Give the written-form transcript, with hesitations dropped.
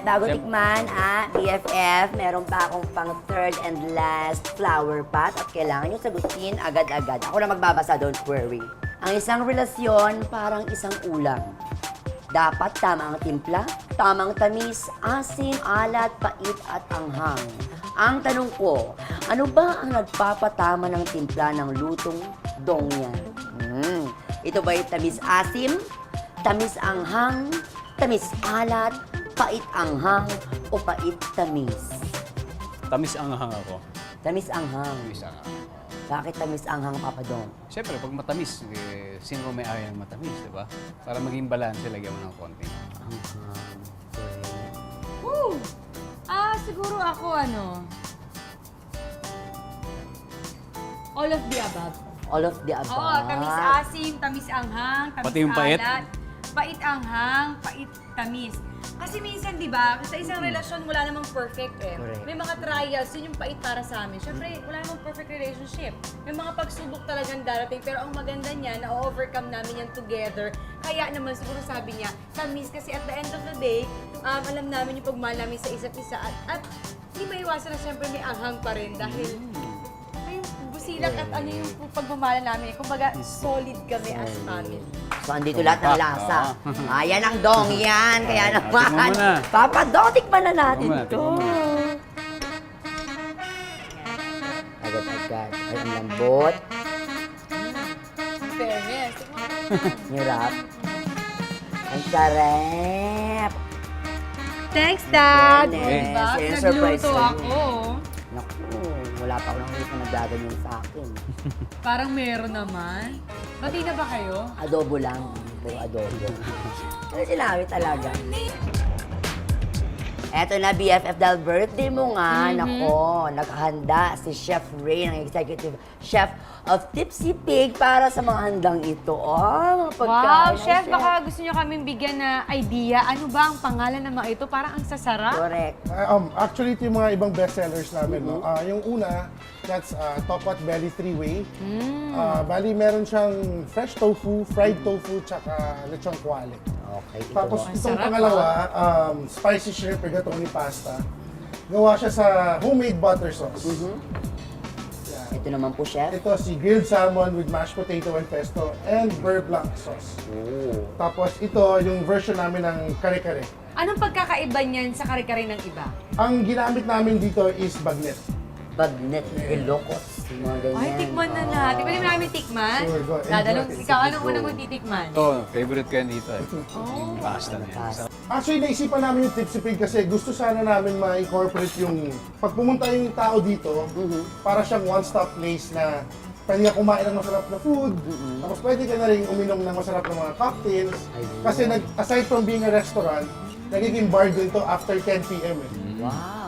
bago tikman, BFF, meron pa akong pang third and last flower pot at kailangan nyo sagutin agad-agad. Ako na magbabasa, don't worry. Ang isang relasyon, parang isang ulam. Dapat tama ang timpla, tamang tamis, asim, alat, pait at anghang. Ang tanong ko, ano ba ang nagpapatama ng timpla ng lutong dongyan? Ito ba'y tamis asim, tamis anghang, tamis alat, pait anghang, o pait tamis? Tamis ang hang ako. Tamis anghang. Tamis ang hang. Bakit tamis anghang, Papa Dong? Siyempre, pag matamis, sino may ayaw ng matamis, di ba? Para maging balance, lagyan mo ng konti. Anghang. Woo! Siguro ako all of the above. All of the above. Oo, tamis asim, tamis anghang, tamis Pati yung pait? alat, pait anghang, pait tamis. Kasi minsan, di ba, sa isang relasyon wala namang perfect eh. Correct. May mga trials, yun yung pait para sa amin. Siyempre, wala namang perfect relationship. May mga pagsubok talagang darating, pero ang maganda niya, na-overcome namin yan together. Kaya naman, siguro sabi niya, tamis kasi at the end of the day, alam namin yung pagmahal namin sa isa't isa. At hindi maiwasan na siyempre may anghang pa rin dahil may busilak at ano yung pagmamahal namin. Kumbaga, solid kami as family. So, andito lahat ng lasa. Ayan ang dong yan. Kaya Tikman naman, mo na. Papa Dong, tikman na natin Tikman mo na, ito. tikman mo Agad-agad. Ay, ang lambot. Fairness. Hirap. Ang sarap. Thanks, Dad! Fairness. Diba? Yan ang surprise Nagluto sa'yo. ako. Naku, wala pa ako nakikita na nagdaganyan sa akin. Parang meron naman. Bati na ba kayo? Adobo lang. Puro adobo. Ano sinabi talaga? Eto na, BFF, dahil birthday mo nga, nako, naghanda si Chef Ray, ang executive chef of Tipsy Pig para sa mga handang ito. Oh, mga pagkain. Wow, Chef, baka gusto niyo kaming bigyan na idea. Ano ba ang pangalan ng mga ito? Parang ang sasarap. Correct. Actually, ito yung mga ibang bestsellers namin. No? Yung una, that's Topot Belly Three-Way. Bali, meron siyang fresh tofu, fried tofu, tsaka lechon kuwale. Okay, ito Tapos mo. itong sarap, pangalawa, spicy shrimp rigatoni pasta. Gawa siya sa homemade butter sauce. Ito naman po, Chef. Ito si grilled salmon with mashed potato and pesto and beurre blanc sauce. Oh. Tapos ito yung version namin ng kare-kare. Anong pagkakaiba niyan sa kare-kare ng iba? Ang ginamit namin dito is bagnet. Bagnet, Ilocos, mga ganyan. Ay, tikman na natin. Pwede mo namin tikman? Sure, go. Dadalong, Enjoy. ikaw, anong unang mong titikman? Ito, favorite ko yan dito eh. Yung pasta na yan. Pasta. Actually, naisipan namin yung Tipsy Pig kasi gusto sana namin ma-incorporate yung pag pumunta yung tao dito, para siyang one-stop place na pwede ka kumain ng masarap na food, tapos pwede ka na rin uminom ng masarap na mga cocktails. Kasi aside from being a restaurant, nagiging bar din to after 10 p.m. eh. Wow.